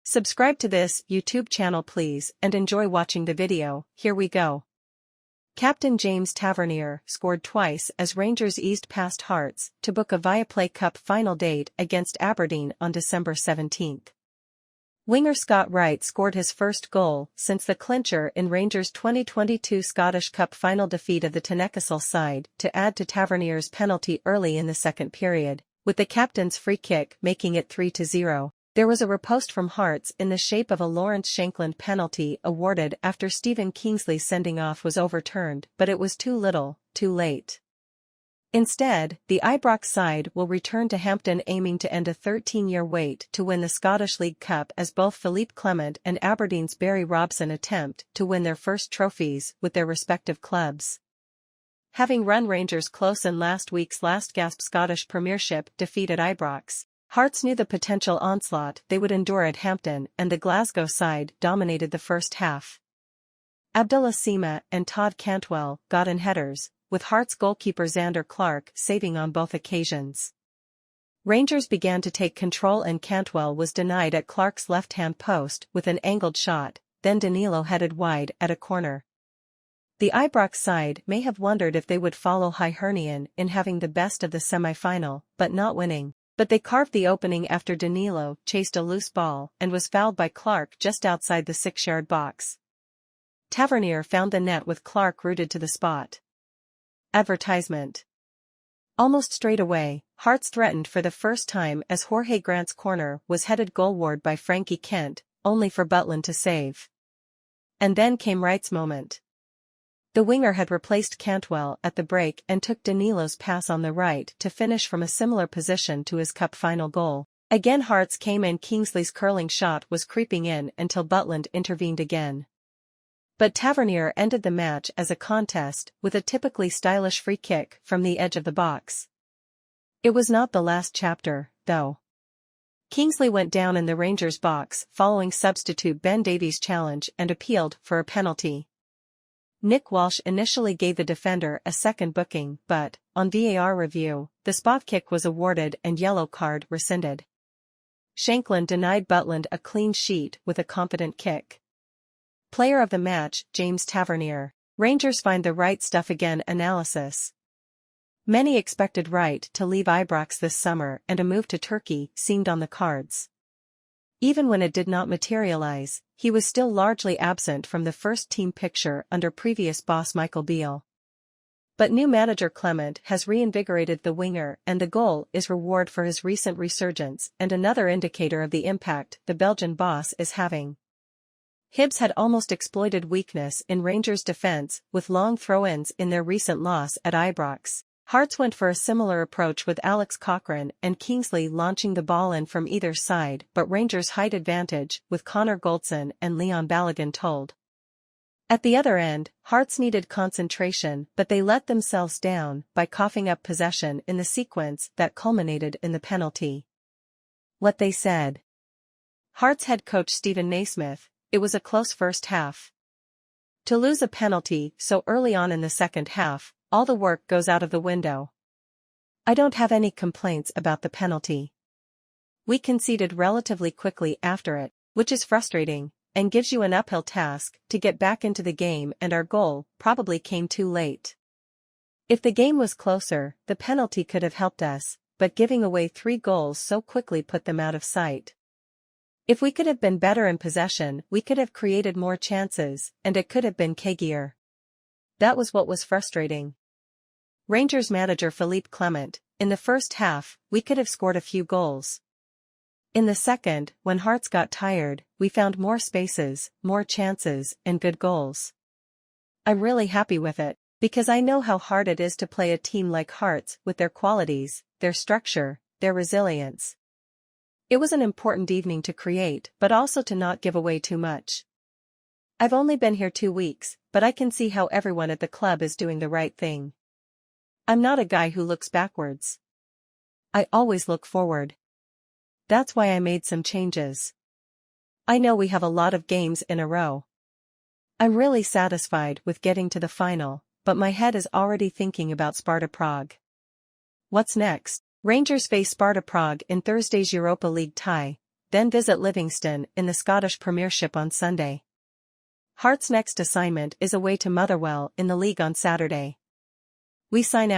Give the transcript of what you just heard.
Subscribe to this YouTube channel please and enjoy watching the video. Here we go. Captain James Tavernier scored twice as Rangers eased past Hearts to book a Viaplay Cup final date against Aberdeen on December 17. Winger Scott Wright scored his first goal since the clincher in Rangers' 2022 Scottish Cup final defeat of the Tynecastle side to add to Tavernier's penalty early in the second period, with the captain's free kick making it 3-0. There was a riposte from Hearts in the shape of a Lawrence Shankland penalty awarded after Stephen Kingsley's sending-off was overturned, but it was too little, too late. Instead, the Ibrox side will return to Hampden aiming to end a 13-year wait to win the Scottish League Cup as both Philippe Clement and Aberdeen's Barry Robson attempt to win their first trophies with their respective clubs. Having run Rangers close in last week's last-gasp Scottish Premiership defeat at Ibrox, Hearts knew the potential onslaught they would endure at Hampden, and the Glasgow side dominated the first half. Abdullah Sima and Todd Cantwell got in headers, with Hearts goalkeeper Zander Clark saving on both occasions. Rangers began to take control and Cantwell was denied at Clark's left-hand post with an angled shot, then Danilo headed wide at a corner. The Ibrox side may have wondered if they would follow Hibernian in having the best of the semi-final, but not winning. But they carved the opening after Danilo chased a loose ball and was fouled by Clark just outside the 6-yard box. Tavernier found the net with Clark rooted to the spot. Advertisement. Almost straight away, Hearts threatened for the first time as Jorge Grant's corner was headed goalward by Frankie Kent, only for Butland to save. And then came Wright's moment. The winger had replaced Cantwell at the break and took Danilo's pass on the right to finish from a similar position to his cup final goal. Again Hearts came and Kingsley's curling shot was creeping in until Butland intervened again. But Tavernier ended the match as a contest with a typically stylish free kick from the edge of the box. It was not the last chapter, though. Kingsley went down in the Rangers box following substitute Ben Davies' challenge and appealed for a penalty. Nick Walsh initially gave the defender a second booking but, on VAR review, the spot kick was awarded and yellow card rescinded. Shankland denied Butland a clean sheet with a confident kick. Player of the match, James Tavernier. Rangers find the right stuff again analysis. Many expected Wright to leave Ibrox this summer and a move to Turkey seemed on the cards. Even when it did not materialise, he was still largely absent from the first-team picture under previous boss Michael Beale. But new manager Clement has reinvigorated the winger and the goal is reward for his recent resurgence and another indicator of the impact the Belgian boss is having. Hibs had almost exploited weakness in Rangers' defence with long throw-ins in their recent loss at Ibrox. Hearts went for a similar approach with Alex Cochrane and Kingsley launching the ball in from either side but Rangers' height advantage with Connor Goldson and Leon Balogun told. At the other end, Hearts needed concentration but they let themselves down by coughing up possession in the sequence that culminated in the penalty. What they said. Hearts head coach Stephen Naismith, it was a close first half. To lose a penalty so early on in the second half, all the work goes out of the window. I don't have any complaints about the penalty. We conceded relatively quickly after it, which is frustrating, and gives you an uphill task to get back into the game and our goal probably came too late. If the game was closer, the penalty could have helped us, but giving away 3 goals so quickly put them out of sight. If we could have been better in possession, we could have created more chances, and it could have been kegier. That was what was frustrating. Rangers manager Philippe Clement, in the first half, we could have scored a few goals. In the second, when Hearts got tired, we found more spaces, more chances, and good goals. I'm really happy with it, because I know how hard it is to play a team like Hearts with their qualities, their structure, their resilience. It was an important evening to create but also to not give away too much. I've only been here 2 weeks, but I can see how everyone at the club is doing the right thing. I'm not a guy who looks backwards. I always look forward. That's why I made some changes. I know we have a lot of games in a row. I'm really satisfied with getting to the final, but my head is already thinking about Sparta Prague. What's next? Rangers face Sparta Prague in Thursday's Europa League tie, then visit Livingston in the Scottish Premiership on Sunday. Hearts' next assignment is away to Motherwell in the league on Saturday. We sign out.